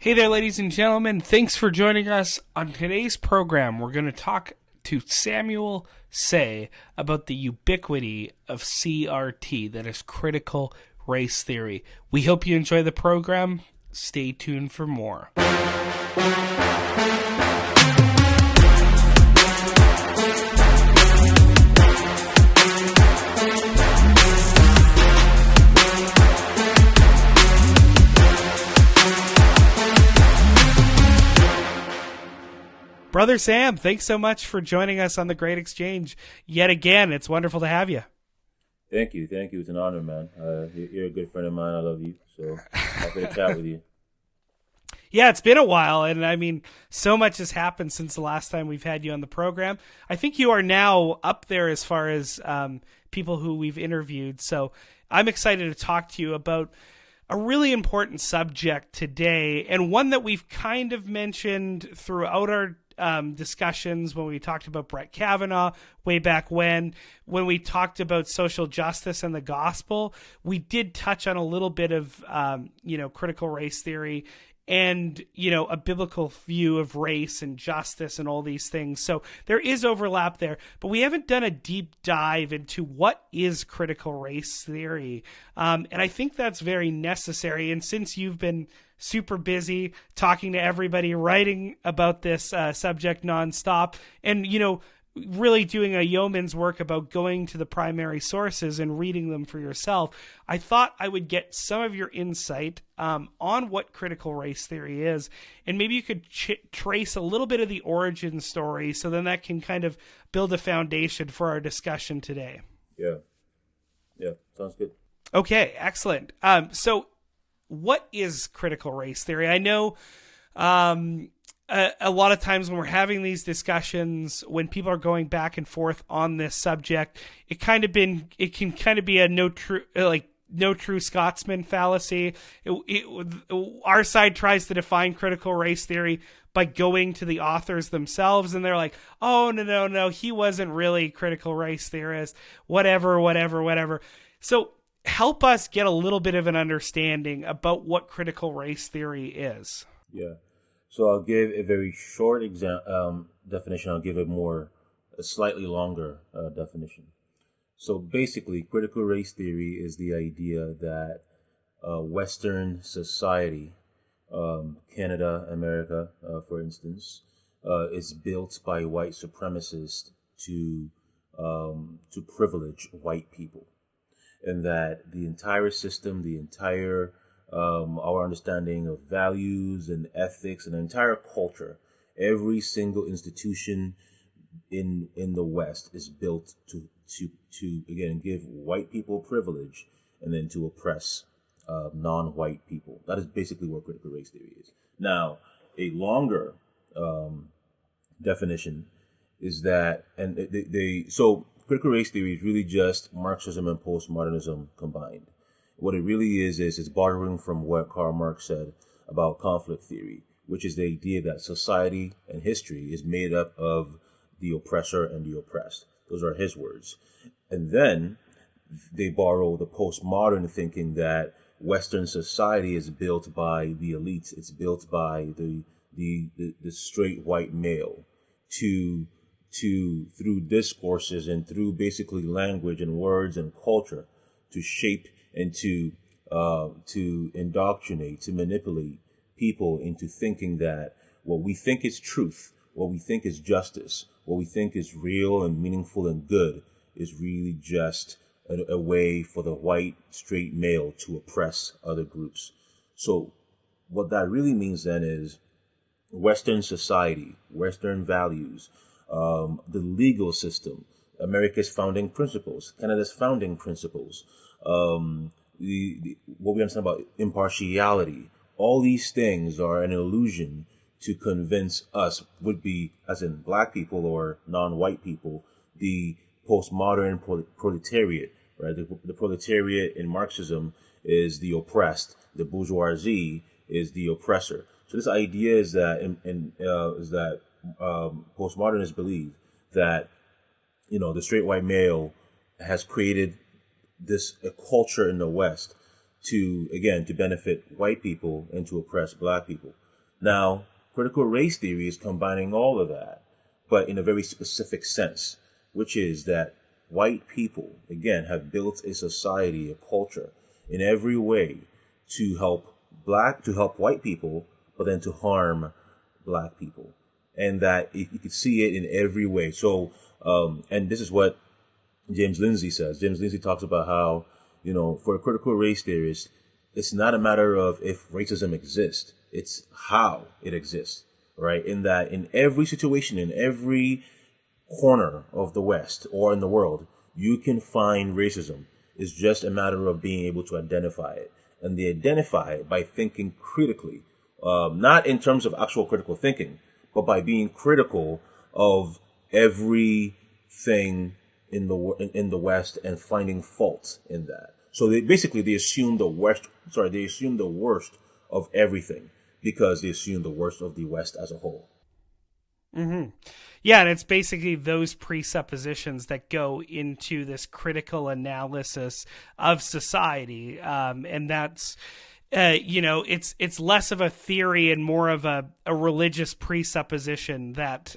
Hey there, ladies and gentlemen. Thanks for joining us. On today's program, we're going to talk to Samuel Sey about the ubiquity of CRT, that is critical race theory. We hope you enjoy the program. Stay tuned for more. Brother Sam, thanks so much for joining us on The Great Exchange yet again. It's wonderful to have you. Thank you. It's an honor, man. You're a good friend of mine. I love you. So happy to chat with you. Yeah, it's been a while, and I mean, so much has happened since the last time we've had you on the program. I think you are now up there as far as people who we've interviewed, so I'm excited to talk to you about a really important subject today, and one that we've kind of mentioned throughout our discussions when we talked about Brett Kavanaugh way back when we talked about social justice and the gospel. We did touch on a little bit of critical race theory and a biblical view of race and justice and all these things. So there is overlap there, but we haven't done a deep dive into what is critical race theory. And I think that's very necessary. And since you've been super busy talking to everybody, writing about this subject nonstop, and, really doing a yeoman's work about going to the primary sources and reading them for yourself, I thought I would get some of your insight on what critical race theory is. And maybe you could trace a little bit of the origin story, so then that can kind of build a foundation for our discussion today. Yeah, sounds good. Okay, excellent. So what is critical race theory? I know a lot of times when we're having these discussions, when people are going back and forth on this subject, it can kind of be a no true Scotsman fallacy. Our side tries to define critical race theory by going to the authors themselves, and they're like, oh, no, he wasn't really critical race theorist, whatever. So help us get a little bit of an understanding about what critical race theory is. Yeah. So I'll give a very short definition. I'll give a slightly longer definition. So basically, critical race theory is the idea that Western society, Canada, America, for instance, is built by white supremacists to privilege white people, and that the entire system, our understanding of values and ethics and the entire culture, every single institution in the West is built to again give white people privilege and then to oppress non-white people. That is basically what critical race theory is. Now, a longer definition is that, so critical race theory is really just Marxism and postmodernism combined. What it really is it's borrowing from what Karl Marx said about conflict theory, which is the idea that society and history is made up of the oppressor and the oppressed. Those are his words. And then they borrow the postmodern thinking that Western society is built by the elites. It's built by the straight white male to through discourses and through basically language and words and culture to shape and to indoctrinate, to manipulate people into thinking that what we think is truth, what we think is justice, what we think is real and meaningful and good is really just a way for the white straight male to oppress other groups. So what that really means then is Western society, Western values, the legal system, America's founding principles, Canada's founding principles, what we understand about impartiality, all these things are an illusion to convince us, would be, as in black people or non-white people, the postmodern proletariat, right? The proletariat in Marxism is the oppressed. The bourgeoisie is the oppressor. So this idea is that postmodernists believe that, the straight white male has created a culture in the West to benefit white people and to oppress black people. Now, critical race theory is combining all of that, but in a very specific sense, which is that white people, again, have built a society, a culture, in every way to help white people, but then to harm black people. And that you could see it in every way. So, and this is what James Lindsay says. James Lindsay talks about how, for a critical race theorist, it's not a matter of if racism exists, it's how it exists, right? In that in every situation, in every corner of the West or in the world, you can find racism. It's just a matter of being able to identify it. And they identify it by thinking critically, not in terms of actual critical thinking, but by being critical of everything in the West and finding fault in that. So they assume the worst. They assume the worst of everything because they assume the worst of the West as a whole. Mm-hmm. Yeah, and it's basically those presuppositions that go into this critical analysis of society, and that's it's less of a theory and more of a religious presupposition that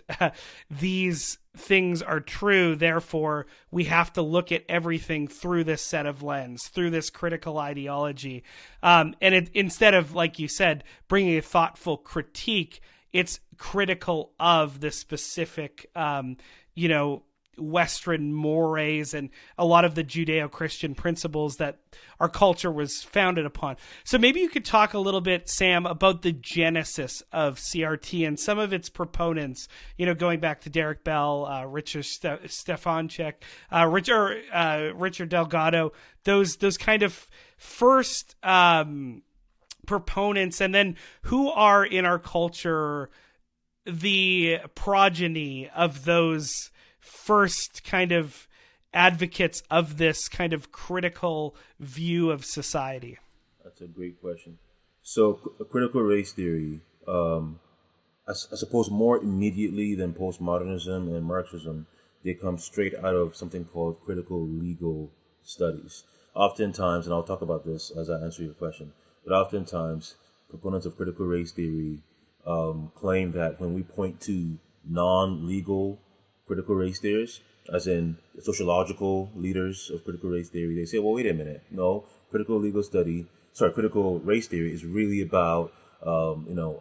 these things are true. Therefore, we have to look at everything through this set of lens, through this critical ideology. And instead of, like you said, bringing a thoughtful critique, it's critical of the specific, Western mores and a lot of the Judeo-Christian principles that our culture was founded upon. So maybe you could talk a little bit, Sam, about the genesis of CRT and some of its proponents, going back to Derek Bell, Richard Stefanchik, Richard Delgado, those kind of first proponents, and then who are in our culture the progeny of those first kind of advocates of this kind of critical view of society? That's a great question. So critical race theory, I suppose more immediately than postmodernism and Marxism, they come straight out of something called critical legal studies. Oftentimes, and I'll talk about this as I answer your question, but oftentimes proponents of critical race theory claim that when we point to non-legal critical race theorists, as in the sociological leaders of critical race theory, they say, well, wait a minute. No, critical race theory is really about,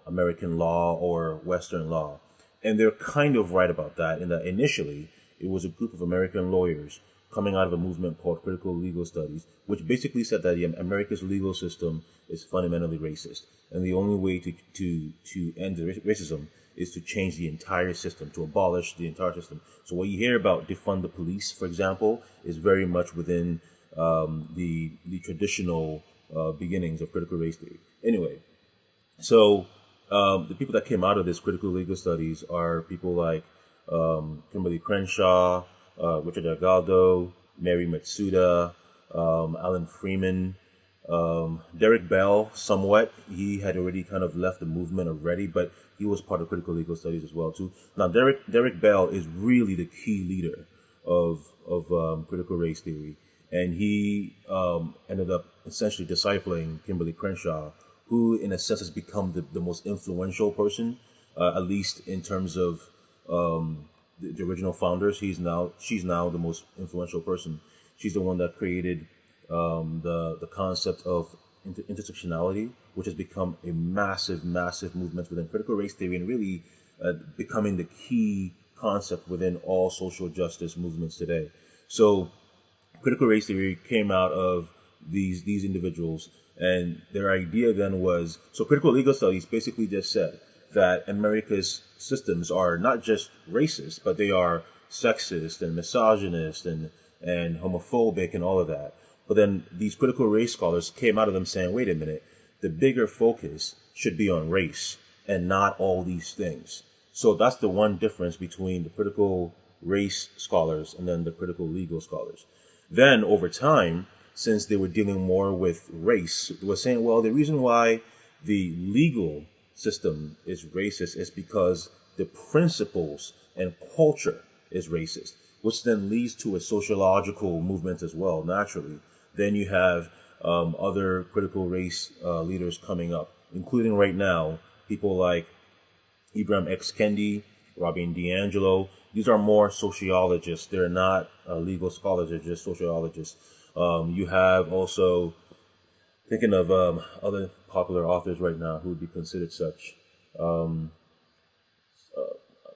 American law or Western law. And they're kind of right about that, in that initially it was a group of American lawyers coming out of a movement called critical legal studies, which basically said that America's legal system is fundamentally racist. And the only way to end the racism is to change the entire system, to abolish the entire system. So what you hear about defund the police, for example, is very much within the traditional beginnings of critical race theory. Anyway, so the people that came out of this critical legal studies are people like Kimberly Crenshaw, Richard Delgado, Mary Matsuda, Alan Freeman, Derek Bell, somewhat. He had already kind of left the movement already, but he was part of critical legal studies as well too. Now, Derek Bell is really the key leader of critical race theory, and he ended up essentially discipling Kimberly Crenshaw, who in a sense has become the most influential person, at least in terms of the original founders. She's now the most influential person. She's the one that created the concept of intersectionality, which has become a massive movement within critical race theory and really becoming the key concept within all social justice movements today. So critical race theory came out of these individuals, and their idea then was, so critical legal studies basically just said that America's systems are not just racist, but they are sexist and misogynist and homophobic and all of that. But then these critical race scholars came out of them saying, wait a minute, the bigger focus should be on race and not all these things. So that's the one difference between the critical race scholars and then the critical legal scholars. Then over time, since they were dealing more with race, they were saying, well, the reason why the legal system is racist is because the principles and culture is racist, which then leads to a sociological movement as well, naturally. Then you have other critical race leaders coming up, including right now people like Ibram X. Kendi, Robin DiAngelo. These are more sociologists. They're not legal scholars. They're just sociologists. You have also, thinking of other popular authors right now who would be considered such. I'm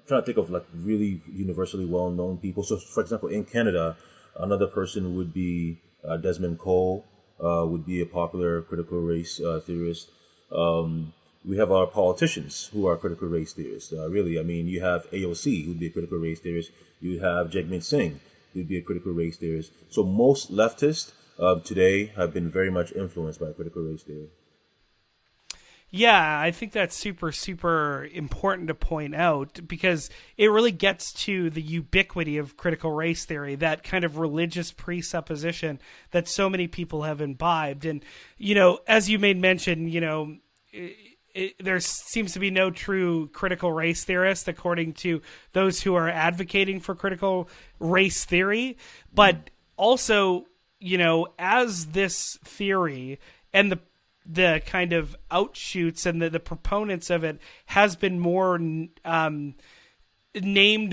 trying to think of like really universally well-known people. So, for example, in Canada, another person would be Desmond Cole, would be a popular critical race theorist. We have our politicians who are critical race theorists. Really, I mean, you have AOC, who'd be a critical race theorist. You have Jagmeet Singh, who'd be a critical race theorist. So most leftists today have been very much influenced by critical race theory. Yeah, I think that's super, super important to point out because it really gets to the ubiquity of critical race theory, that kind of religious presupposition that so many people have imbibed. And, you know, as you made mention, you know, there seems to be no true critical race theorist according to those who are advocating for critical race theory. But also, you know, as this theory and the kind of outshoots and the proponents of it has been more named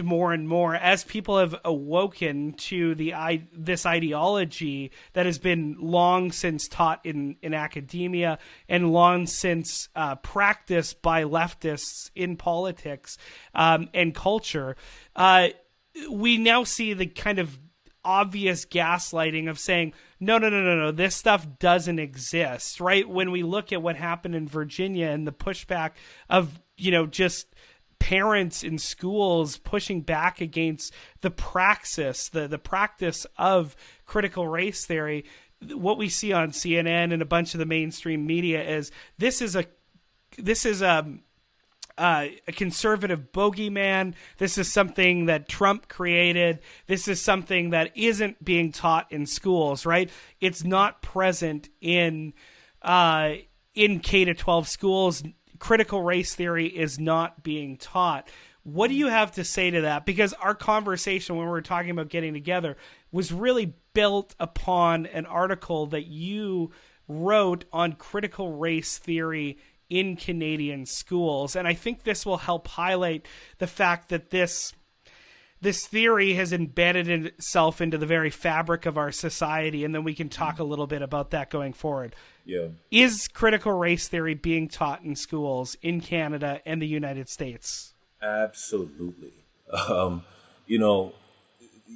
more and more as people have awoken to this ideology that has been long since taught in academia and long since practiced by leftists in politics and culture. We now see the kind of obvious gaslighting of saying, no, this stuff doesn't exist, right? When we look at what happened in Virginia and the pushback of, you know, just parents in schools pushing back against the praxis, the practice of critical race theory, what we see on CNN and a bunch of the mainstream media is this is a conservative bogeyman. This is something that Trump created. This is something that isn't being taught in schools, right? It's not present in K-12 schools. Critical race theory is not being taught. What do you have to say to that? Because our conversation when we were talking about getting together was really built upon an article that you wrote on critical race theory in Canadian schools. And I think this will help highlight the fact that this theory has embedded itself into the very fabric of our society, and then we can talk a little bit about that going forward. Yeah. Is critical race theory being taught in schools in Canada and the United States? Absolutely. You know,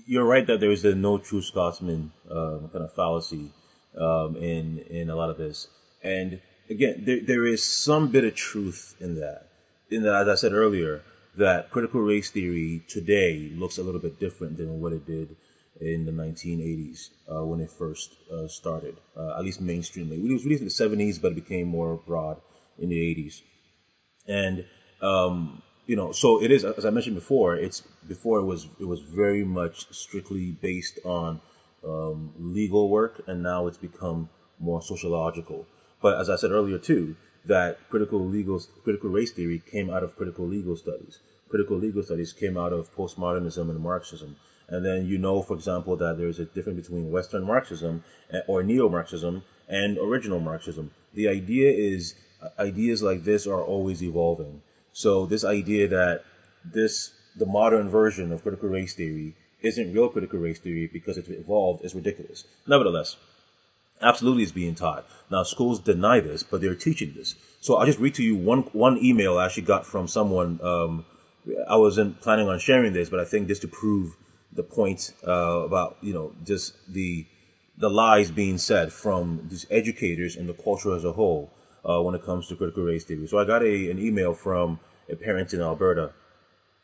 you're right that there is a no true Scotsman kind of fallacy in a lot of this. And again, there is some bit of truth in that. As I said earlier, that critical race theory today looks a little bit different than what it did in the 1980s when it first started, at least mainstreamly. It was released in the 70s, but it became more broad in the 80s. And, you know, so it is, as I mentioned before, it was very much strictly based on legal work, and now it's become more sociological. But as I said earlier, too, that critical race theory came out of critical legal studies. Critical legal studies came out of postmodernism and Marxism. And then you know, for example, that there's a difference between Western Marxism or neo-Marxism and original Marxism. The idea is ideas like this are always evolving. So this idea that the modern version of critical race theory isn't real critical race theory because it's evolved is ridiculous. Nevertheless, absolutely is being taught. Now, schools deny this, but they're teaching this. So I'll just read to you one email I actually got from someone. I wasn't planning on sharing this, but I think just to prove the point about, you know, just the lies being said from these educators and the culture as a whole when it comes to critical race theory. So I got an email from a parent in Alberta,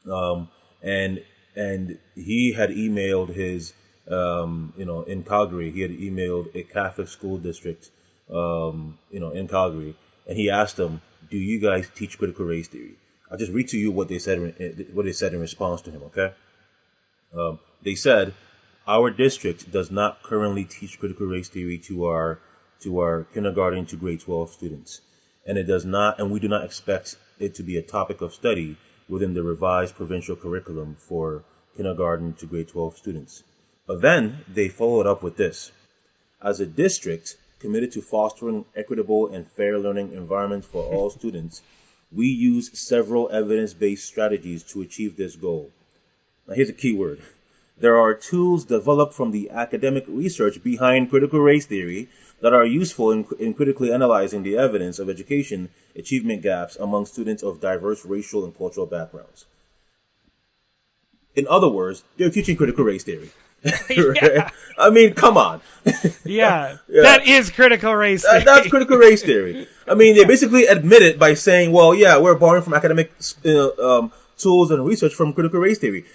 and he had emailed his in Calgary, he had emailed a Catholic school district, in Calgary, and he asked them, "Do you guys teach critical race theory?" I'll just read to you what they said in response to him. Okay, they said, "Our district does not currently teach critical race theory to our kindergarten to grade 12 students, and we do not expect it to be a topic of study within the revised provincial curriculum for kindergarten to grade 12 students." But then they followed up with this: "As a district committed to fostering equitable and fair learning environments for all students, We use several evidence-based strategies to achieve this goal. Now, here's a key word. There are tools developed from the academic research behind critical race theory that are useful in critically analyzing the evidence of education achievement gaps among students of diverse racial and cultural backgrounds. In other words, they're teaching critical race theory. Right? I mean, come on. Yeah. That is critical race theory. That's critical race theory. I mean, they basically admit it by saying, well, yeah, we're borrowing from academic tools and research from critical race theory.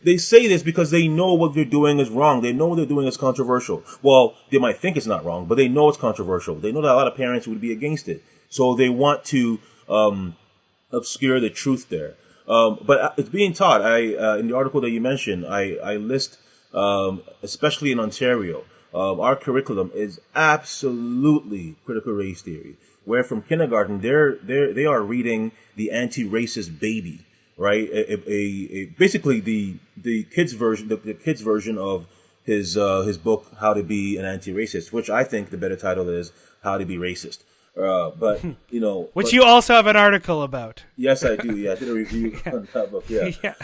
They say this because they know what they're doing is wrong. They know what they're doing is controversial. Well, they might think it's not wrong, but they know it's controversial. They know that a lot of parents would be against it. So they want to obscure the truth there. But it's being taught. In the article that you mentioned, I list, especially in Ontario, our curriculum is absolutely critical race theory. Where from kindergarten, they are reading the anti-racist baby, right? Basically the kids version of his book How to Be an Anti-Racist, which I think the better title is How to Be Racist. But you know, which you also have an article about. Yes, I do. Yeah, I did a review on that book. Yeah.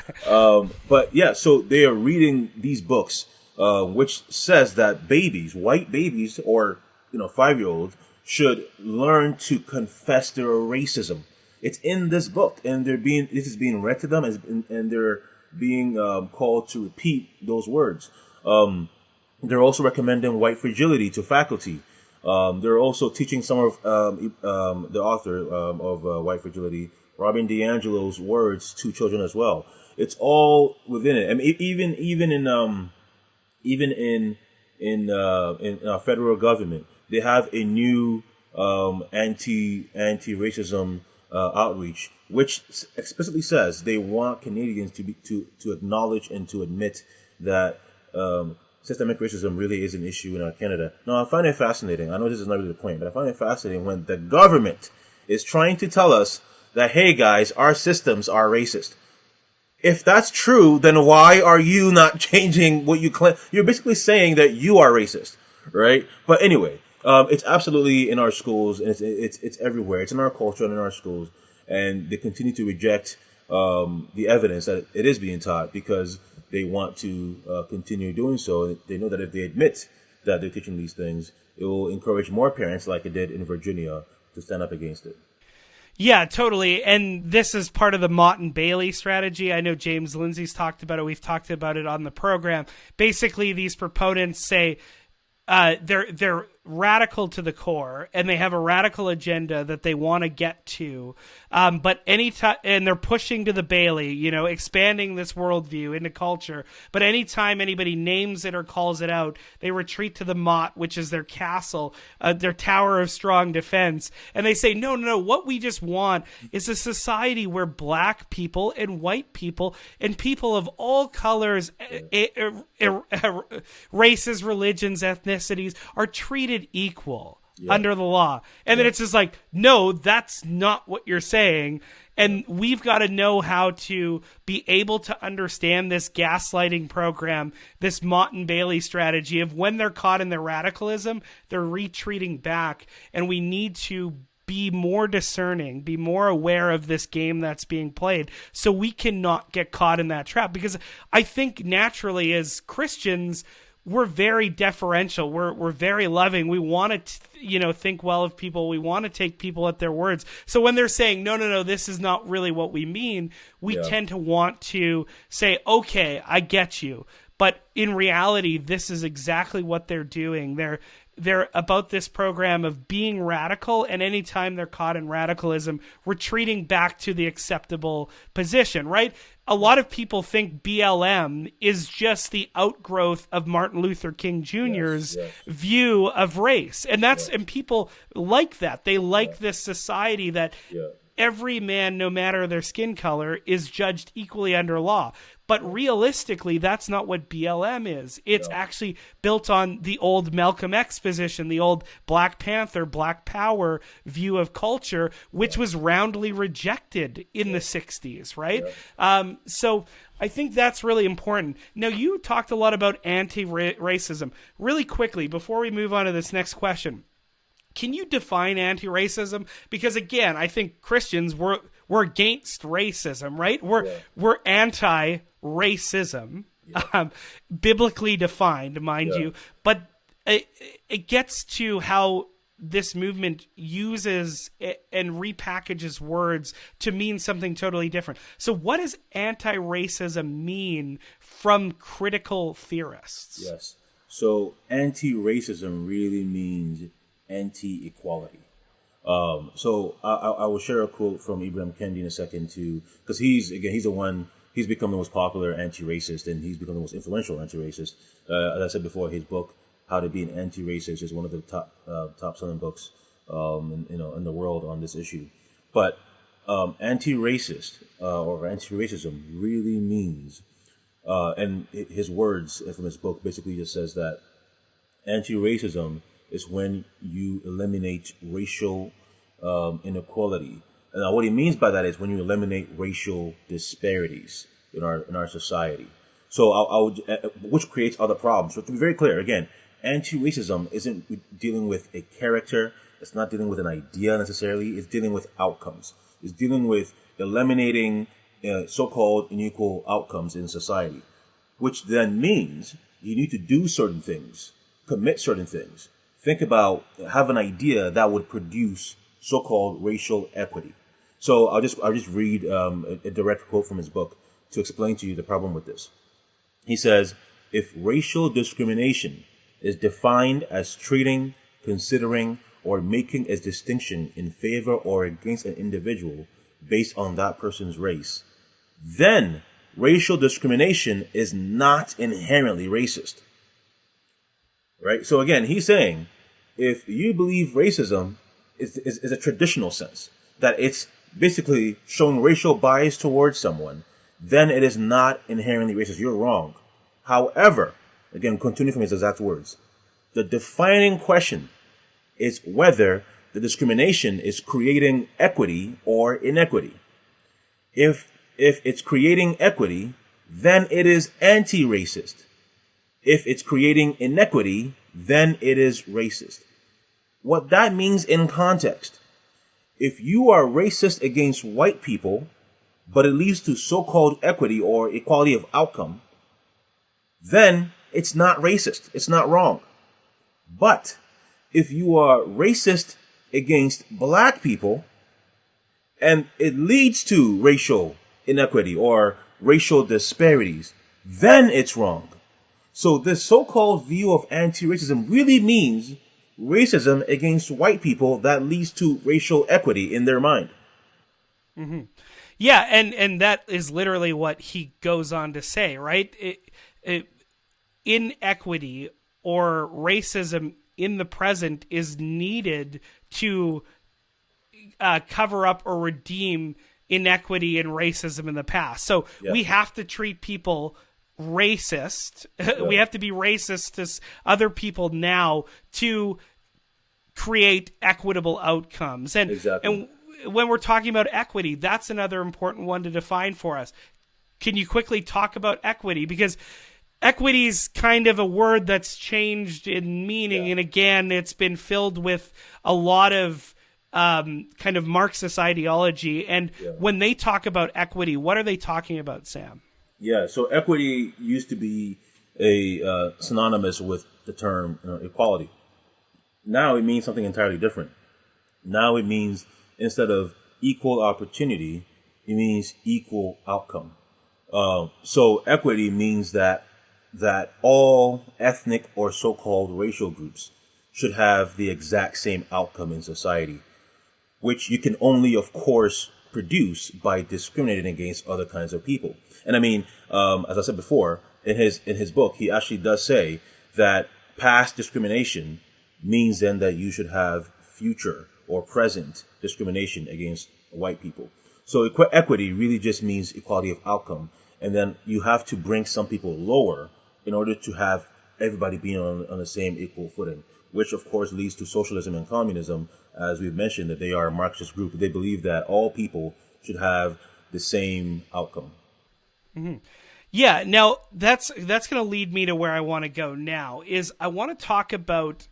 But yeah, so they are reading these books, which says that babies, white babies, or 5-year-olds, should learn to confess their racism. It's in this book, and this is being read to them, and they're being called to repeat those words. They're also recommending white fragility to faculty. They're also teaching some of the author of White Fragility, Robin DiAngelo's words to children as well. It's all within it. I mean, even in our federal government, they have a new anti-racism outreach, which explicitly says they want Canadians to acknowledge and to admit that systemic racism really is an issue in Canada. Now, I find it fascinating. I know this is not really the point, but I find it fascinating when the government is trying to tell us that, hey, guys, our systems are racist. If that's true, then why are you not changing what you claim? You're basically saying that you are racist, right? But anyway, it's absolutely in our schools, and it's everywhere. It's in our culture and in our schools, and they continue to reject the evidence that it is being taught because they want to continue doing so. They know that if they admit that they're teaching these things, it will encourage more parents, like it did in Virginia, to stand up against it. Yeah, totally. And this is part of the Mott and Bailey strategy. I know James Lindsay's talked about it. We've talked about it on the program. Basically, these proponents say they're radical to the core, and they have a radical agenda that they want to get to. But anytime, and they're pushing to the Bailey, expanding this worldview into culture. But anytime anybody names it or calls it out, they retreat to the Mott, which is their castle, their tower of strong defense. And they say, no, what we just want is a society where black people and white people and people of all colors, races, religions, ethnicities are treated equal under the law. And then it's just like, no, that's not what you're saying. And we've got to know how to be able to understand this gaslighting program, this Mott and Bailey strategy of when they're caught in their radicalism, they're retreating back. And we need to be more discerning, be more aware of this game that's being played so we cannot get caught in that trap. Because I think naturally as Christians, we're very deferential. We're very loving. We want to, think well of people. We want to take people at their words. So when they're saying, no, this is not really what we mean, we tend to want to say, okay, I get you. But in reality, this is exactly what they're doing. They're about this program of being radical, and anytime they're caught in radicalism, retreating back to the acceptable position, right? A lot of people think BLM is just the outgrowth of Martin Luther King Jr.'s view of race. And and people like that. They like this society that every man, no matter their skin color, is judged equally under law. But realistically, that's not what BLM is. It's actually built on the old Malcolm X position, the old Black Panther, Black Power view of culture, which was roundly rejected in the 60s, right? So I think that's really important. Now, you talked a lot about anti-racism. Really quickly, before we move on to this next question, Can you define anti-racism? Because again, I think Christians we're against racism, right? We're anti-racism, biblically defined, mind you. But it gets to how this movement uses and repackages words to mean something totally different. So what does anti-racism mean from critical theorists? Yes. So anti-racism really means anti-equality. So I will share a quote from Ibram Kendi in a second too, because he's become the most popular anti-racist, and he's become the most influential anti-racist. As I said before, his book How to Be an Anti-Racist is one of the top selling books in the world on this issue. But anti-racist or anti-racism really means, and his words from his book basically just says that anti-racism is when you eliminate racial inequality. And what he means by that is when you eliminate racial disparities in our society. So which creates other problems. So to be very clear, again, anti-racism isn't dealing with a character. It's not dealing with an idea necessarily. It's dealing with outcomes. It's dealing with eliminating so-called unequal outcomes in society, which then means you need to do certain things, commit certain things. Think about, have an idea that would produce so-called racial equity. So I'll just read a direct quote from his book to explain to you the problem with this. He says, if racial discrimination is defined as treating, considering, or making a distinction in favor or against an individual based on that person's race, then racial discrimination is not inherently racist. Right? So again, he's saying, if you believe racism is a traditional sense, that it's basically showing racial bias towards someone, then it is not inherently racist. You're wrong. However, again, continue from his exact words, the defining question is whether the discrimination is creating equity or inequity. If it's creating equity, then it is anti-racist. If it's creating inequity, then it is racist. What that means in context, if you are racist against white people, but it leads to so-called equity or equality of outcome, then it's not racist. It's not wrong. But if you are racist against black people and it leads to racial inequity or racial disparities, then it's wrong. So this so-called view of anti-racism really means racism against white people that leads to racial equity in their mind. Mm-hmm. Yeah, and that is literally what he goes on to say, right? Inequity or racism in the present is needed to cover up or redeem inequity and racism in the past. So we have to treat people racist. We have to be racist to other people now to create equitable outcomes. And exactly. And when we're talking about equity, that's another important one to define for us. Can you quickly talk about equity? Because equity is kind of a word that's changed in meaning. And again, it's been filled with a lot of kind of Marxist ideology. And when they talk about equity, what are they talking about, Sam? Yeah, so equity used to be synonymous with the term equality. Now it means something entirely different. Now it means, instead of equal opportunity, it means equal outcome. So equity means that all ethnic or so-called racial groups should have the exact same outcome in society, which you can only, of course, produce by discriminating against other kinds of people. And I mean, as I said before, in his book, he actually does say that past discrimination means then that you should have future or present discrimination against white people. So equity really just means equality of outcome. And then you have to bring some people lower in order to have everybody being on the same equal footing, which of course leads to socialism and communism. As we've mentioned, that they are a Marxist group. They believe that all people should have the same outcome. Mm-hmm. Yeah. Now that's going to lead me to where I want to go now. Is I want to talk about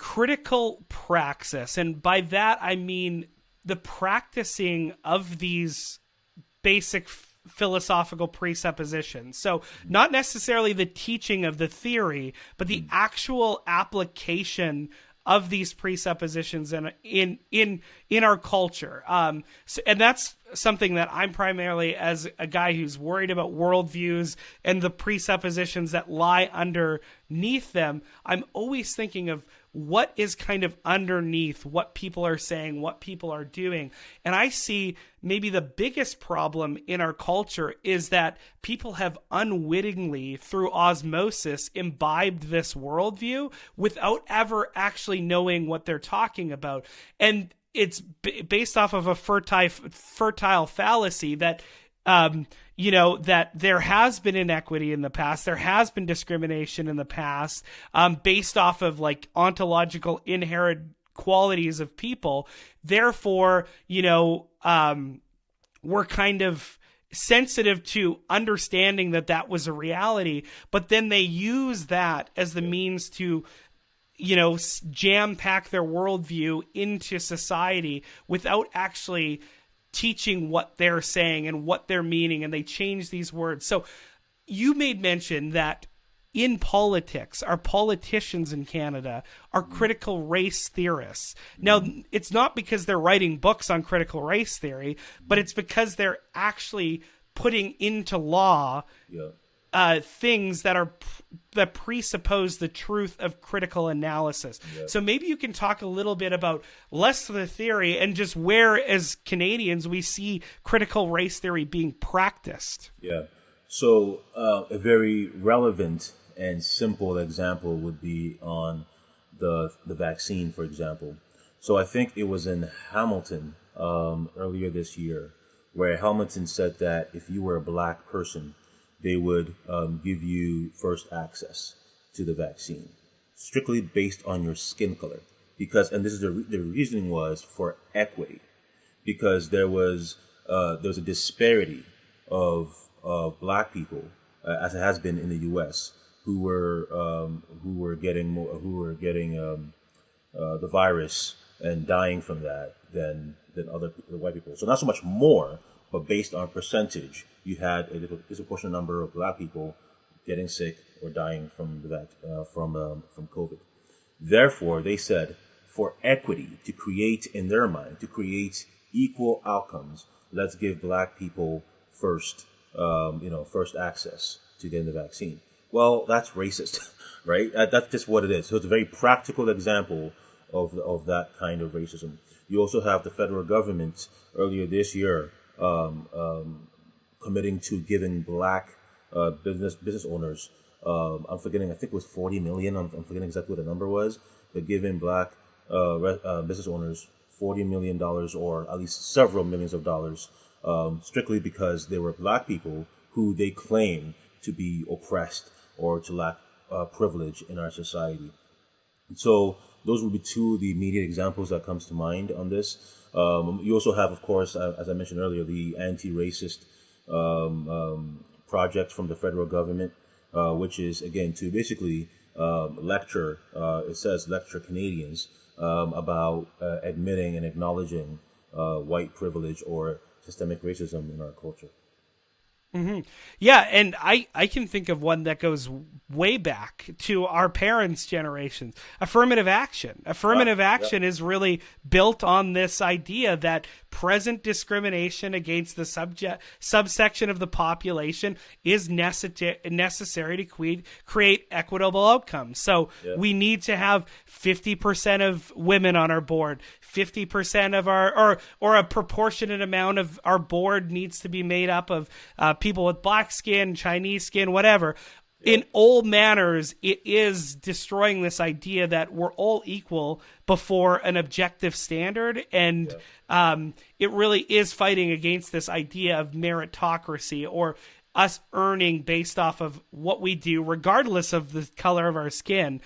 critical praxis. And by that, I mean the practicing of these basic philosophical presuppositions. So not necessarily the teaching of the theory, but the actual application of these presuppositions in our culture. And that's something that I'm primarily, as a guy who's worried about worldviews and the presuppositions that lie underneath them, I'm always thinking of what is kind of underneath what people are saying, what people are doing. And I see maybe the biggest problem in our culture is that people have unwittingly, through osmosis, imbibed this worldview without ever actually knowing what they're talking about. And it's based off of a fertile fallacy that that there has been inequity in the past, there has been discrimination in the past, based off of like ontological inherent qualities of people. Therefore, we're kind of sensitive to understanding that was a reality, but then they use that as the means to jam pack their worldview into society without actually teaching what they're saying and what they're meaning, and they change these words. So you made mention that in politics, our politicians in Canada are critical race theorists. Now, it's not because they're writing books on critical race theory, but it's because they're actually putting into law things that presuppose the truth of critical analysis. Yeah. So maybe you can talk a little bit about less of the theory and just where, as Canadians, we see critical race theory being practiced. Yeah. So a very relevant and simple example would be on the vaccine, for example. So I think it was in Hamilton earlier this year where Hamilton said that if you were a black person, they would give you first access to the vaccine, strictly based on your skin color. Because, and this is the reasoning was for equity, because there was a disparity of black people, as it has been in the U.S., who were getting the virus and dying from that than other white people. So not so much more, but based on percentage, you had a disproportionate number of black people getting sick or dying from from COVID. Therefore, they said for equity, to create in their mind, to create equal outcomes, let's give black people first access to getting the vaccine. Well, that's racist, right? That's just what it is. So it's a very practical example of that kind of racism. You also have the federal government earlier this year committing to giving black business owners, I'm forgetting, I think it was 40 million. I'm forgetting exactly what the number was, but giving black business owners $40 million, or at least several millions of dollars, strictly because they were black people who they claim to be oppressed or to lack privilege in our society. So those would be two of the immediate examples that comes to mind on this. You also have, of course, as I mentioned earlier, the anti-racist project from the federal government, which is, again, to basically lecture Canadians about admitting and acknowledging white privilege or systemic racism in our culture. Mm-hmm. Yeah, and I can think of one that goes way back to our parents' generations. Affirmative action. Affirmative action is really built on this idea that present discrimination against the subsection of the population is necessary to create equitable outcomes. So we need to have 50% of women on our board, 50% of our, or a proportionate amount of our board needs to be made up of people with black skin, Chinese skin, whatever. In all manners, it is destroying this idea that we're all equal before an objective standard, and it really is fighting against this idea of meritocracy, or us earning based off of what we do, regardless of the color of our skin,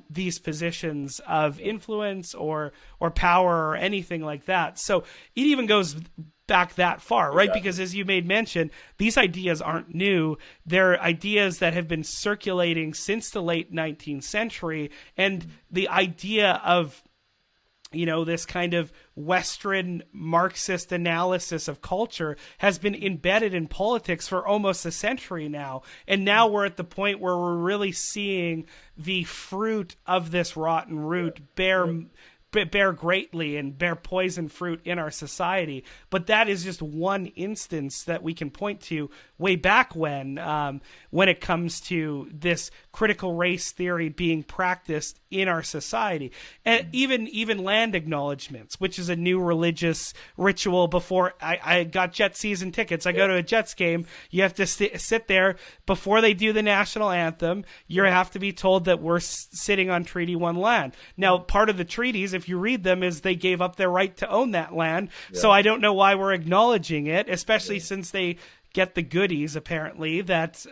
these positions of influence or power or anything like that. So it even goes back that far, right? Exactly. Because as you made mention, these ideas aren't new. They're ideas that have been circulating since the late 19th century. And the idea of, this kind of Western Marxist analysis of culture has been embedded in politics for almost a century now. And now we're at the point where we're really seeing the fruit of this rotten root bear greatly and bear poison fruit in our society. But that is just one instance that we can point to way back when it comes to this critical race theory being practiced in our society. And even land acknowledgements, which is a new religious ritual. Before I got Jets season tickets, I go to a Jets game, you have to sit there before they do the national anthem. You have to be told that we're sitting on Treaty 1 land. Now, part of the treaties, if you read them, is they gave up their right to own that land. Yeah. So I don't know why we're acknowledging it, especially since they get the goodies, apparently, that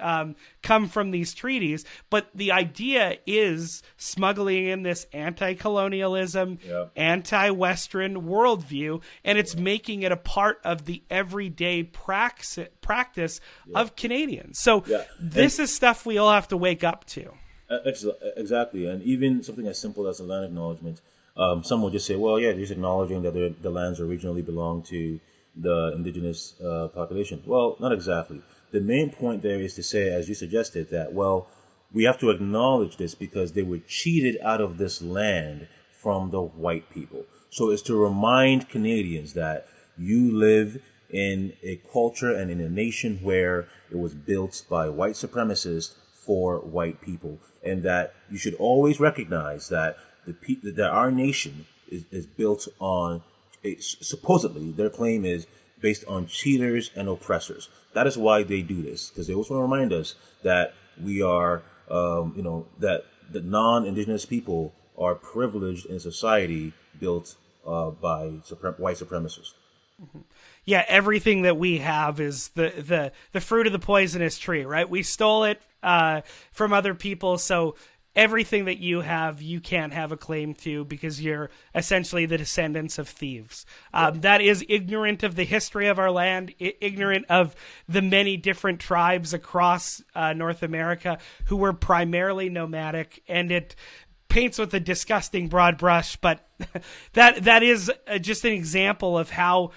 come from these treaties. But the idea is smuggling in this anti-colonialism, anti-Western worldview, and it's making it a part of the everyday practice of Canadians. So this is stuff we all have to wake up to. Exactly. And even something as simple as a land acknowledgement, some will just say, well, they're just acknowledging that the lands originally belong to the indigenous population. Well, not exactly. The main point there is to say, as you suggested, that, we have to acknowledge this because they were cheated out of this land from the white people. So it's to remind Canadians that you live in a culture and in a nation where it was built by white supremacists for white people, and that you should always recognize that that our nation is built on supposedly their claim is based on cheaters and oppressors. That is why they do this, because they also want to remind us that we are, that the non-indigenous people are privileged in a society built by white supremacists. Mm-hmm. Yeah, everything that we have is the fruit of the poisonous tree, right? We stole it from other people, so everything that you have, you can't have a claim to because you're essentially the descendants of thieves. That is ignorant of the history of our land, ignorant of the many different tribes across North America who were primarily nomadic, and it paints with a disgusting broad brush, but that is just an example of how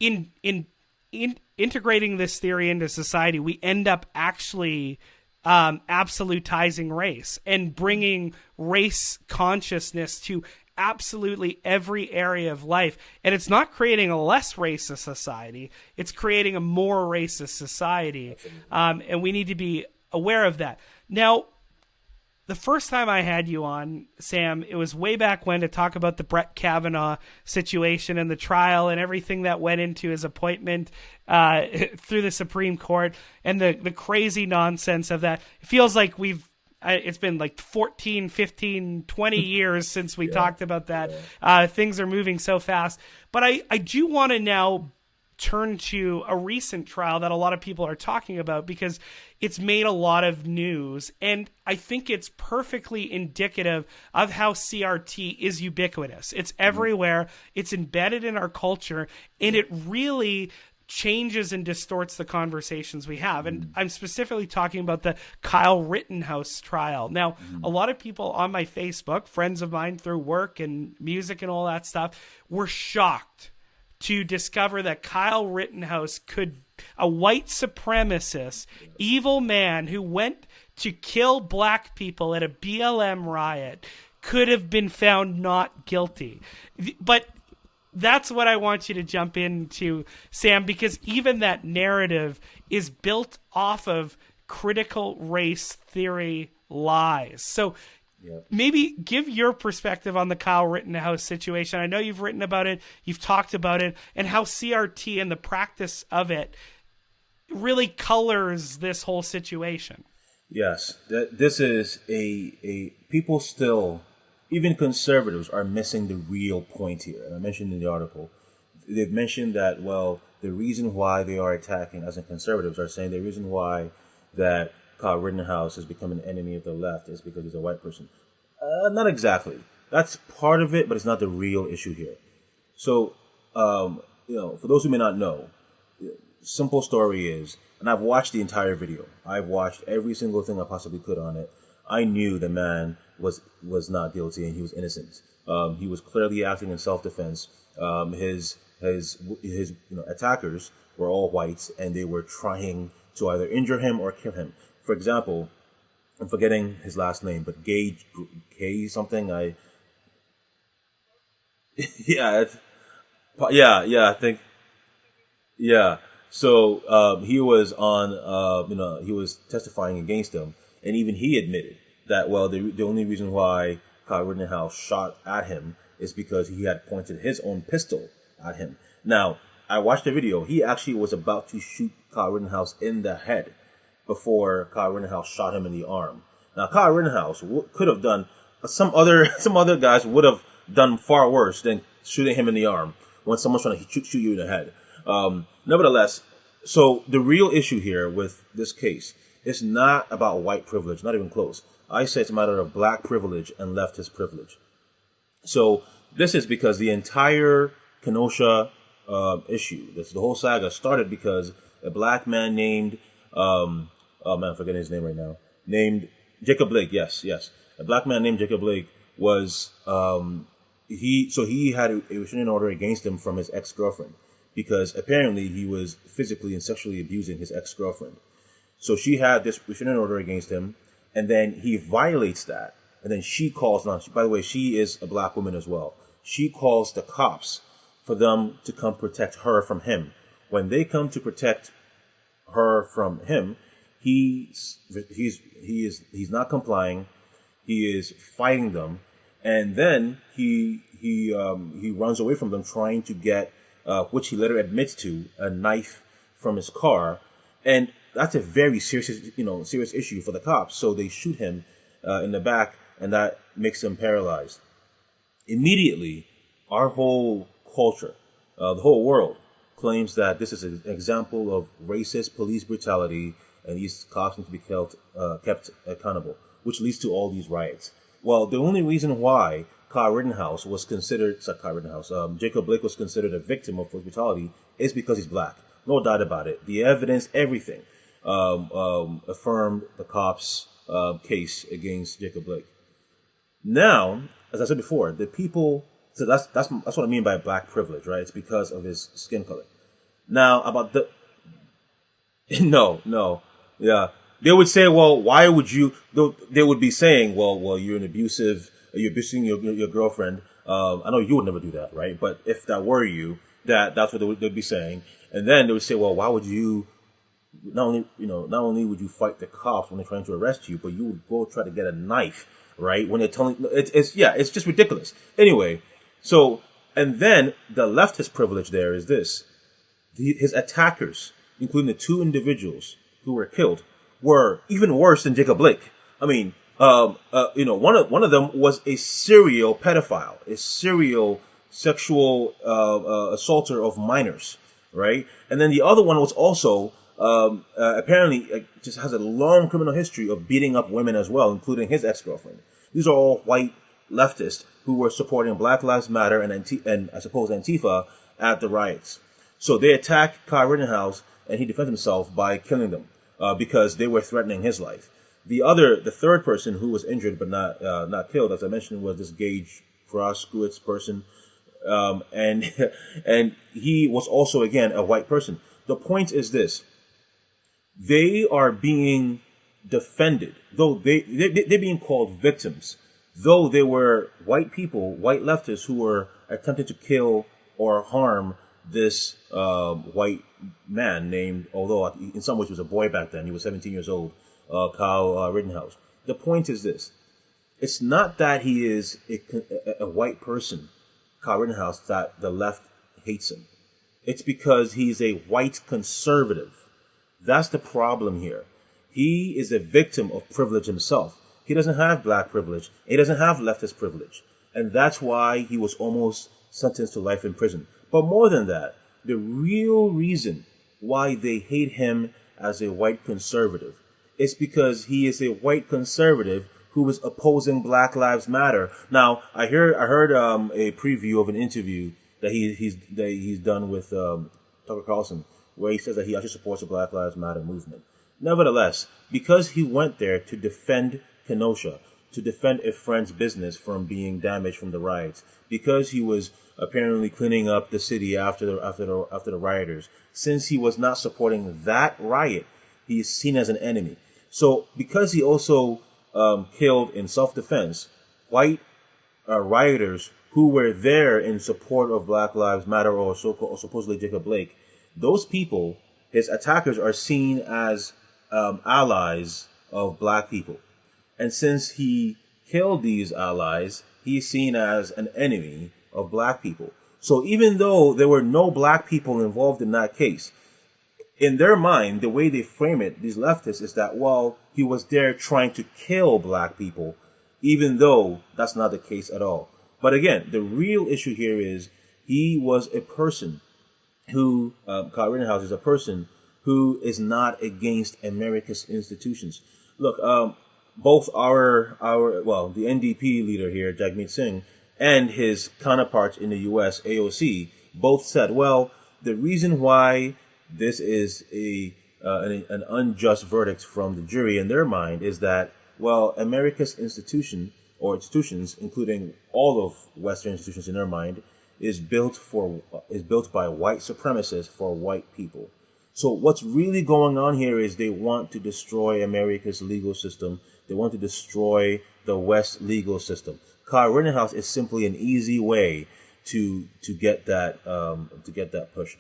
in integrating this theory into society, we end up actually absolutizing race and bringing race consciousness to absolutely every area of life. And it's not creating a less racist society. It's creating a more racist society. And we need to be aware of that. Now, the first time I had you on, Sam, it was way back when to talk about the Brett Kavanaugh situation and the trial and everything that went into his appointment through the Supreme Court and the crazy nonsense of that. It feels like it's been like 14, 15, 20 years since we talked about that. Things are moving so fast. But I do want to now turn to a recent trial that a lot of people are talking about because it's made a lot of news, and I think it's perfectly indicative of how CRT is ubiquitous. It's everywhere, it's embedded in our culture, and it really changes and distorts the conversations we have. And I'm specifically talking about the Kyle Rittenhouse trial. Now, a lot of people on my Facebook, friends of mine through work and music and all that stuff, were shocked to discover that Kyle Rittenhouse a white supremacist, evil man who went to kill black people at a BLM riot, could have been found not guilty. But that's what I want you to jump into, Sam, because even that narrative is built off of critical race theory lies. So maybe give your perspective on the Kyle Rittenhouse situation. I know you've written about it, you've talked about it, and how CRT and the practice of it really colors this whole situation. Yes, this is a people still, even conservatives, are missing the real point here. And I mentioned in the article, they've mentioned that, the reason why they are attacking, as in conservatives are saying the reason why that Kyle Rittenhouse has become an enemy of the left is because he's a white person. Not exactly. That's part of it, but it's not the real issue here. So for those who may not know, simple story is, and I've watched the entire video. I've watched every single thing I possibly could on it. I knew the man was not guilty and he was innocent. He was clearly acting in self-defense. His attackers were all whites, and they were trying to either injure him or kill him. For example, I'm forgetting his last name, but K something. Yeah, I think, yeah. So he was on, he was testifying against him, and even he admitted that, well, the only reason why Kyle Rittenhouse shot at him is because he had pointed his own pistol at him. Now, I watched the video. He actually was about to shoot Kyle Rittenhouse in the head before Kyle Rittenhouse shot him in the arm. Now, Kyle Rittenhouse could have done, some other guys would have done far worse than shooting him in the arm when someone's trying to shoot you in the head. Nevertheless, so the real issue here with this case is not about white privilege, not even close. I say it's a matter of black privilege and leftist privilege. So this is because the entire Kenosha issue, the whole saga started because a black man named, I'm forgetting his name right now, named Jacob Blake. Yes. A black man named Jacob Blake was, he had a restraining order against him from his ex-girlfriend because apparently he was physically and sexually abusing his ex-girlfriend. So she had this restraining order against him, and then he violates that. And then she calls, by the way, she is a black woman as well. She calls the cops for them to come protect her from him. When they come to protect her from him, he's not complying. He is fighting them, and then he runs away from them, trying to get, which he later admits to, a knife from his car, and that's a very serious issue for the cops. So they shoot him in the back, and that makes him paralyzed. Immediately, our whole culture, the whole world, claims that this is an example of racist police brutality, and these cops need to be kept accountable, which leads to all these riots. Well, the only reason why Jacob Blake was considered a victim of police brutality is because he's black. No doubt about it. The evidence, everything, affirmed the cops' case against Jacob Blake. Now, as I said before, the people. So that's what I mean by black privilege, right? It's because of his skin color. Now, about the yeah, they would say, well, why would you? They would be saying, well, you're abusing your girlfriend. I know you would never do that, right? But if that were you, that's what they'd be saying. And then they would say, well, why would you? Not only would you fight the cops when they're trying to arrest you, but you would go try to get a knife, right? When they're telling, it's just ridiculous. Anyway, so, and then the leftist privilege there is this: his attackers, including the two individuals who were killed, were even worse than Jacob Blake. I mean, one of them was a serial pedophile, a serial sexual assaulter of minors, right? And then the other one was also apparently just has a long criminal history of beating up women as well, including his ex-girlfriend. These are all white leftists who were supporting Black Lives Matter and I suppose Antifa at the riots. So they attacked Kyle Rittenhouse, and he defended himself by killing them because they were threatening his life. The third person who was injured but not killed, as I mentioned, was this Gage Proskowitz person, and he was also again a white person. The point is this: they are being defended, though they're being called victims, though they were white people, white leftists who were attempting to kill or harm this white man named, although in some ways he was a boy back then, he was 17 years old, Kyle Rittenhouse. The point is this: it's not that he is a white person, Kyle Rittenhouse, that the left hates him. It's because he's a white conservative. That's the problem here. He is a victim of privilege himself. He doesn't have black privilege. He doesn't have leftist privilege. And that's why he was almost sentenced to life in prison. But more than that, the real reason why they hate him as a white conservative is because he is a white conservative who is opposing Black Lives Matter. Now, I heard a preview of an interview that he's done with Tucker Carlson, where he says that he actually supports the Black Lives Matter movement. Nevertheless, because he went there to defend Kenosha, to defend a friend's business from being damaged from the riots, because he was apparently cleaning up the city after the rioters, since he was not supporting that riot, he is seen as an enemy. So because he also killed in self-defense white rioters who were there in support of Black Lives Matter or supposedly Jacob Blake, those people, his attackers, are seen as allies of black people. And since he killed these allies, he's seen as an enemy of black people. So even though there were no black people involved in that case, in their mind, the way they frame it, these leftists, is that, well, he was there trying to kill black people, even though that's not the case at all. But again, the real issue here is he was a person who, Kyle Rittenhouse is a person who is not against America's institutions. Look, both the NDP leader here, Jagmeet Singh, and his counterparts in the U.S., AOC, both said, well, the reason why this is an unjust verdict from the jury in their mind is that, well, America's institutions, including all of Western institutions in their mind, is built by white supremacists for white people. So what's really going on here is they want to destroy America's legal system. They want to destroy the West legal system. Kyle Rittenhouse is simply an easy way to get that pushed.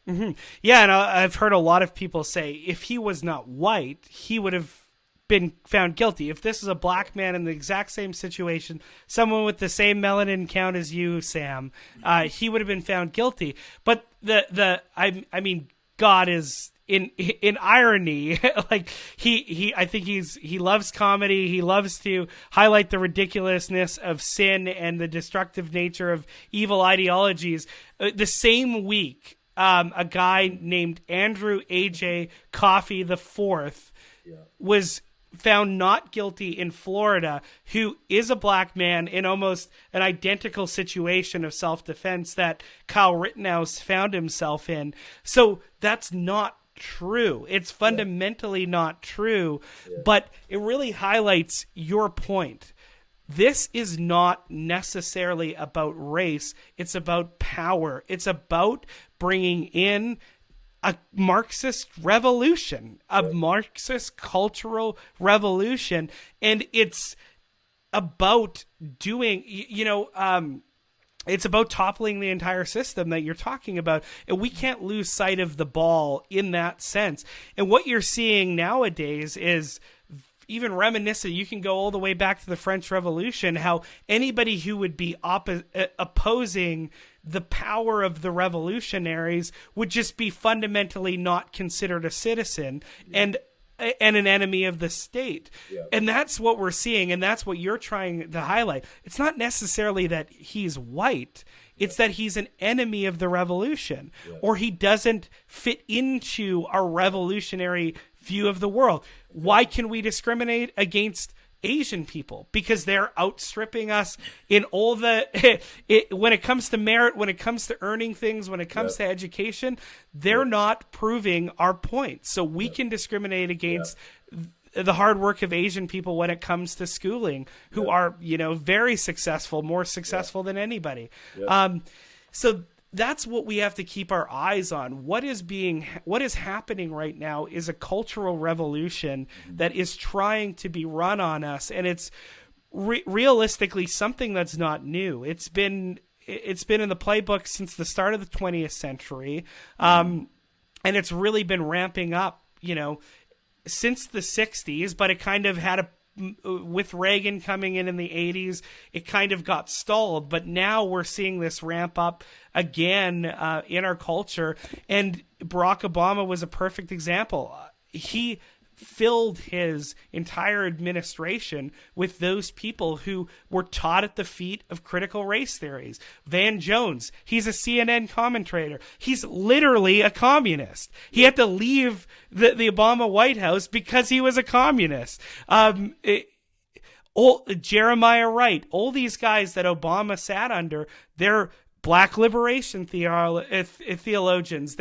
Mm-hmm. Yeah, and I've heard a lot of people say if he was not white, he would have been found guilty. If this is a black man in the exact same situation, someone with the same melanin count as you, Sam, he would have been found guilty. But I mean, God is in irony. Like I think he loves comedy. He loves to highlight the ridiculousness of sin and the destructive nature of evil ideologies. The same week, a guy named Andrew A.J. Coffey IV was found not guilty in Florida, who is a black man in almost an identical situation of self-defense that Kyle Rittenhouse found himself in. So that's not true. It's fundamentally not true, but it really highlights your point. This is not necessarily about race. It's about power. It's about bringing in a Marxist revolution, a Marxist cultural revolution. And it's about doing, it's about toppling the entire system that you're talking about. And we can't lose sight of the ball in that sense. And what you're seeing nowadays is even reminiscent. You can go all the way back to the French Revolution, how anybody who would be opposing the power of the revolutionaries would just be fundamentally not considered a citizen and an enemy of the state. And that's what we're seeing, and that's what you're trying to highlight. It's not necessarily that he's white. It's that he's an enemy of the revolution, or he doesn't fit into our revolutionary view of the world. Why can we discriminate against Asian people? Because they're outstripping us in all the when it comes to merit, when it comes to earning things, when it comes to education, they're not proving our point. So we can discriminate against the hard work of Asian people when it comes to schooling, who are, very successful, more successful than anybody. So that's what we have to keep our eyes on. What is happening right now is a cultural revolution that is trying to be run on us, and it's realistically something that's not new. It's been in the playbook since the start of the 20th century, and it's really been ramping up, since the 60s. But it kind of had with Reagan coming in the 80s, it kind of got stalled, but now we're seeing this ramp up again in our culture. And Barack Obama was a perfect example. He filled his entire administration with those people who were taught at the feet of critical race theories. Van Jones, he's a CNN commentator. He's literally a communist. He had to leave the Obama White House because he was a communist. Jeremiah Wright, all these guys that Obama sat under, they're Black liberation theologians,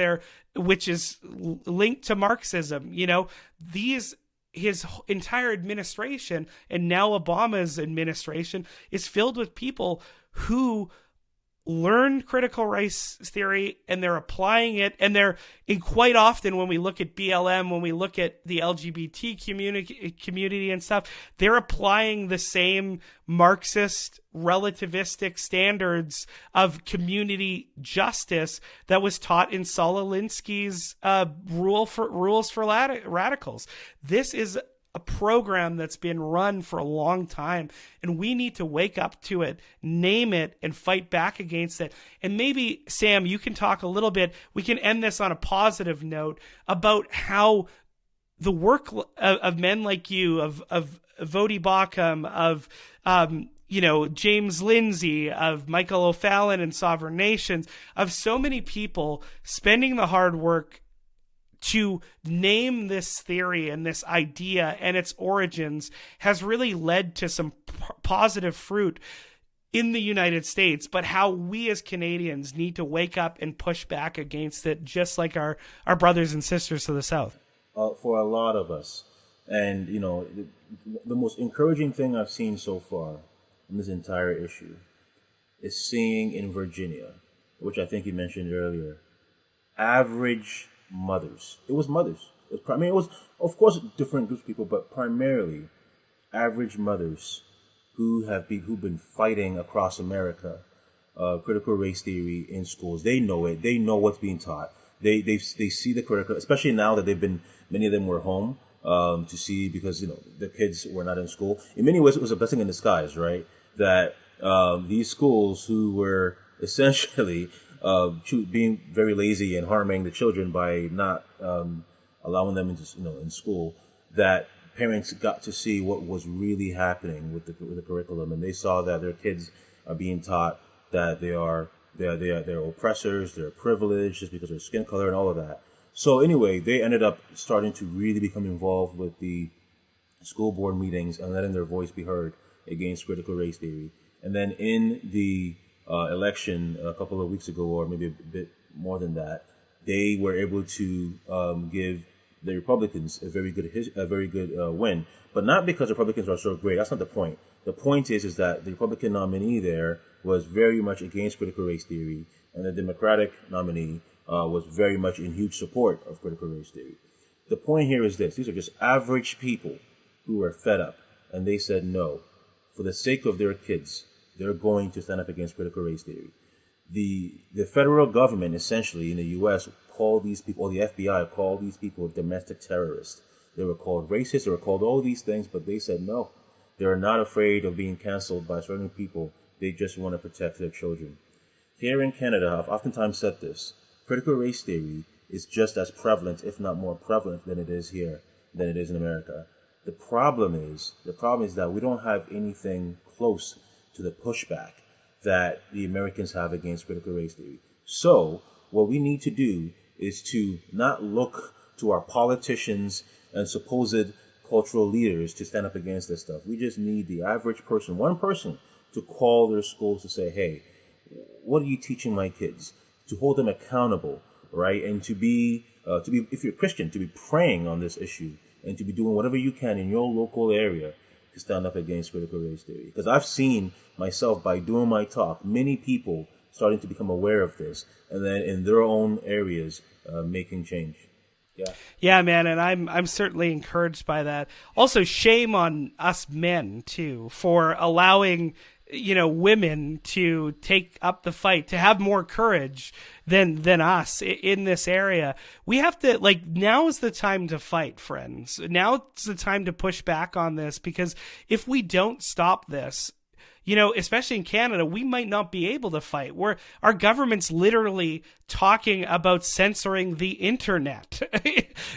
which is linked to Marxism. His entire administration, and now Obama's administration, is filled with people who learned critical race theory, and they're applying it, and quite often when we look at BLM, when we look at the LGBT community and stuff, they're applying the same Marxist relativistic standards of community justice that was taught in Saul Alinsky's rules for radicals. This is a program that's been run for a long time, and we need to wake up to it, name it, and fight back against it. And maybe, Sam, you can talk a little bit, we can end this on a positive note, about how the work of men like you, of Vodi Bakum, of James Lindsay, of Michael O'Fallon and Sovereign Nations, of so many people spending the hard work to name this theory and this idea and its origins, has really led to some positive fruit in the United States, but how we as Canadians need to wake up and push back against it, just like our brothers and sisters to the South. For a lot of us. And, the most encouraging thing I've seen so far in this entire issue is seeing in Virginia, which I think you mentioned earlier, average mothers. It was mothers. It was, of course, different groups of people, but primarily average mothers who've been fighting across America critical race theory in schools. They know it. They know what's being taught. They see the critical, especially now that many of them were home to see, because the kids were not in school. In many ways, it was a blessing in disguise, right? That these schools, who were essentially being very lazy and harming the children by not allowing them in school, that parents got to see what was really happening with the curriculum, and they saw that their kids are being taught that they're oppressors, they're privileged just because of their skin color and all of that. So anyway, they ended up starting to really become involved with the school board meetings and letting their voice be heard against critical race theory. And then in the election a couple of weeks ago, or maybe a bit more than that, they were able to give the Republicans a very good win. But not because Republicans are so great. That's not the point. The point is that the Republican nominee there was very much against critical race theory, and the Democratic nominee was very much in huge support of critical race theory. The point here is this: these are just average people who are fed up, and they said no. For the sake of their kids, they're going to stand up against critical race theory. The federal government, essentially in the U.S., called these people, or the FBI called these people domestic terrorists. They were called racist, they were called all these things, but they said no. They're not afraid of being canceled by certain people. They just want to protect their children. Here in Canada, I've oftentimes said this: critical race theory is just as prevalent, if not more prevalent, than it is here, than it is in America. The problem is that we don't have anything close to the pushback that the Americans have against critical race theory. So what we need to do is to not look to our politicians and supposed cultural leaders to stand up against this stuff. We just need the average person, one person, to call their schools to say, hey, what are you teaching my kids? To hold them accountable, right? And to be, if you're a Christian, to be praying on this issue, and to be doing whatever you can in your local area to stand up against critical race theory. Because I've seen myself, by doing my talk, many people starting to become aware of this, and then in their own areas making change. Yeah, man, and I'm certainly encouraged by that. Also, shame on us men too for allowing women to take up the fight, to have more courage than us in this area. We have to, now is the time to fight, friends. Now is the time to push back on this, because if we don't stop this, especially in Canada, we might not be able to fight. Our government's literally talking about censoring the internet.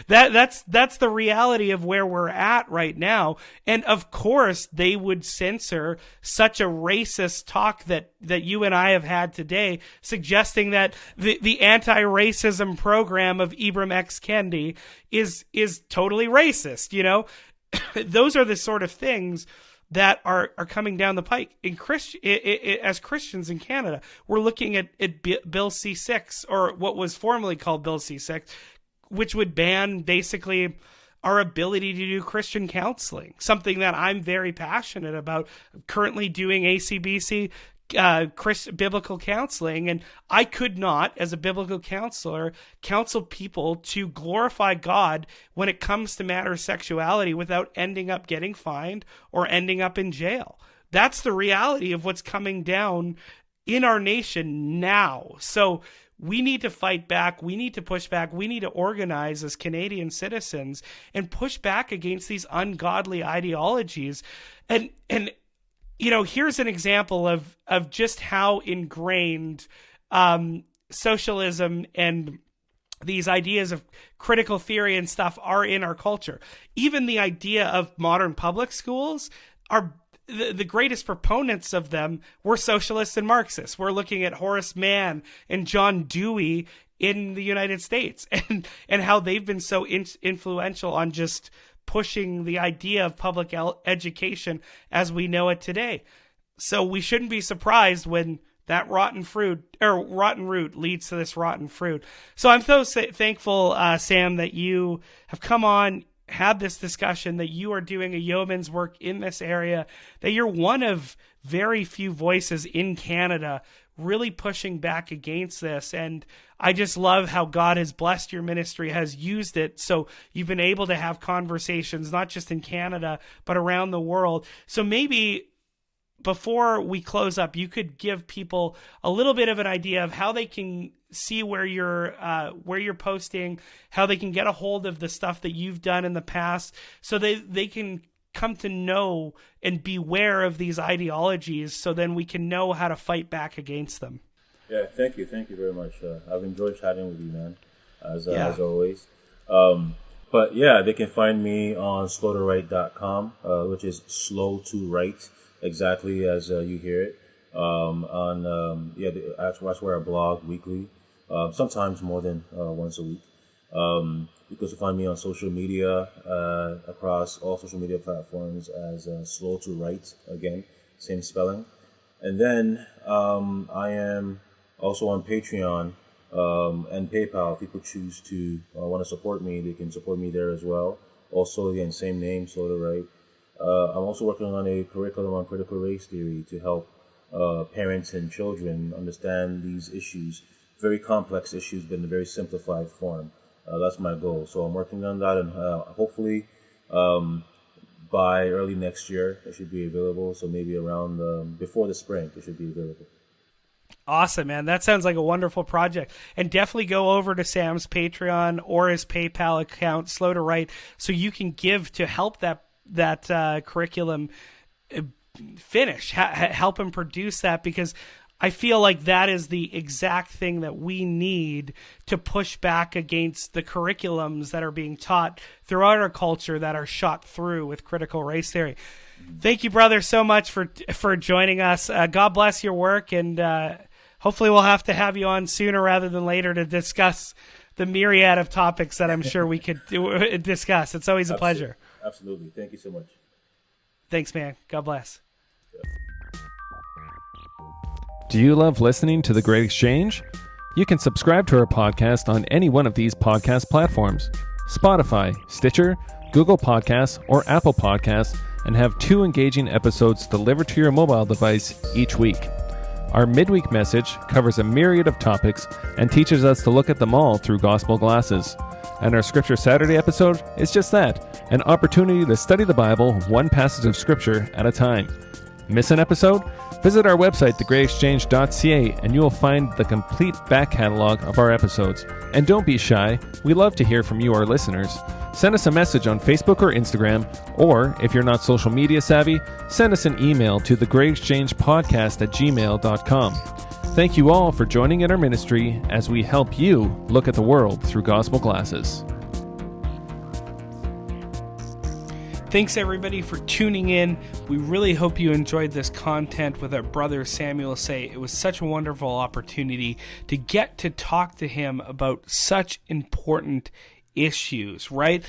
That's the reality of where we're at right now. And of course, they would censor such a racist talk that you and I have had today, suggesting that the anti-racism program of Ibram X. Kendi is totally racist. Those are the sort of things that are coming down the pike. As Christians in Canada, we're looking at Bill C-6, or what was formerly called Bill C-6, which would ban basically our ability to do Christian counseling, something that I'm very passionate about. I'm currently doing ACBC biblical counseling, and I could not, as a biblical counselor, counsel people to glorify God when it comes to matter of sexuality without ending up getting fined or ending up in jail. That's the reality of what's coming down in our nation now. So we need to fight back. We need to push back. We need to organize as Canadian citizens and push back against these ungodly ideologies. And here's an example of just how ingrained socialism and these ideas of critical theory and stuff are in our culture. Even the idea of modern public schools are the greatest proponents of them were socialists and Marxists. We're looking at Horace Mann and John Dewey in the United States, and how they've been so influential on just pushing the idea of public education as we know it today. So we shouldn't be surprised when that rotten root leads to this rotten fruit. So I'm so thankful, Sam, that you have come on, had this discussion, that you are doing a yeoman's work in this area, that you're one of very few voices in Canada really pushing back against this. And I just love how God has blessed your ministry, has used it. So you've been able to have conversations, not just in Canada, but around the world. So maybe before we close up, you could give people a little bit of an idea of how they can see where you're posting, how they can get a hold of the stuff that you've done in the past, so they can come to know and beware of these ideologies, so then we can know how to fight back against them. Yeah, thank you very much. I've enjoyed chatting with you, man, as always. But yeah, they can find me on slowtowrite.com, which is slow to write, exactly as you hear it. That's where I blog weekly, sometimes more than once a week. You can also find me on social media, across all social media platforms as Slow to Write, again, same spelling. And then I am also on Patreon and PayPal. If people choose to want to support me, they can support me there as well. Also, again, same name, Slow to Write. I'm also working on a curriculum on critical race theory to help parents and children understand these issues, very complex issues, but in a very simplified form. That's my goal. So I'm working on that, and hopefully by early next year it should be available. So maybe around before the spring it should be available. Awesome, man. That sounds like a wonderful project. And definitely go over to Sam's Patreon or his PayPal account, Slow to Write, so you can give to help that curriculum finish, help him produce that, because I feel like that is the exact thing that we need to push back against the curriculums that are being taught throughout our culture that are shot through with critical race theory. Thank you, brother, so much for joining us. God bless your work, and hopefully we'll have to have you on sooner rather than later to discuss the myriad of topics that I'm sure we could discuss. It's always a pleasure. Absolutely. Thank you so much. Thanks, man. God bless. Do you love listening to The Great Exchange? You can subscribe to our podcast on any one of these podcast platforms: Spotify, Stitcher, Google Podcasts, or Apple Podcasts, and have 2 engaging episodes delivered to your mobile device each week. Our Midweek Message covers a myriad of topics and teaches us to look at them all through gospel glasses. And our Scripture Saturday episode is just that, an opportunity to study the Bible one passage of Scripture at a time. Miss an episode? Visit our website, thegreatexchange.ca, and you will find the complete back catalog of our episodes. And don't be shy, we love to hear from you, our listeners. Send us a message on Facebook or Instagram, or if you're not social media savvy, send us an email to thegreatexchangepodcast@gmail.com. Thank you all for joining in our ministry as we help you look at the world through gospel glasses. Thanks, everybody, for tuning in. We really hope you enjoyed this content with our brother Samuel Sey. It was such a wonderful opportunity to get to talk to him about such important issues, right?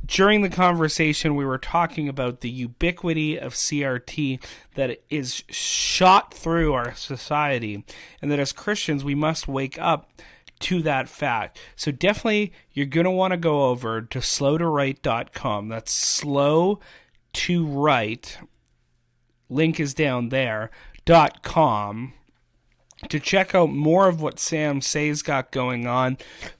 during the conversation, we were talking about the ubiquity of CRT that is shot through our society, and that as Christians, we must wake up to that fact. So definitely, you're going to want to go over to slowtowrite.com. That's slow to write. Link is down there. .com to check out more of what Sam Sey's got going on.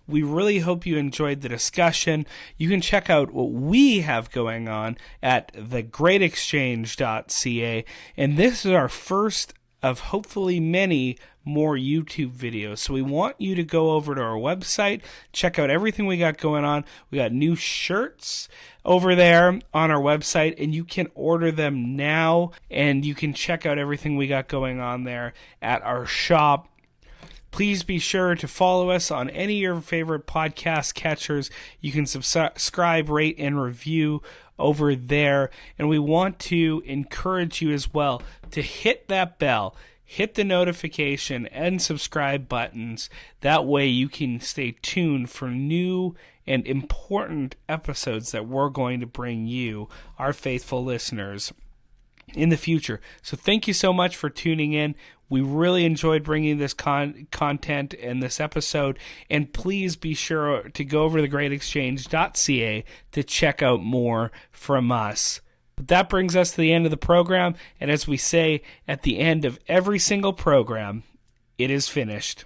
We really hope you enjoyed the discussion. You can check out what we have going on at thegreatexchange.ca. And this is our first of hopefully many more YouTube videos. So we want you to go over to our website, check out everything we got going on. We got new shirts over there on our website, and you can order them now, and you can check out everything we got going on there at our shop. Please be sure to follow us on any of your favorite podcast catchers. You can subscribe, rate, and review over there. And we want to encourage you as well to hit that bell, hit the notification and subscribe buttons. That way you can stay tuned for new and important episodes that we're going to bring you, our faithful listeners, in the future. So thank you so much for tuning in. We really enjoyed bringing this content in this episode, and please be sure to go over to thegreatexchange.ca to check out more from us. But that brings us to the end of the program, and as we say at the end of every single program, it is finished.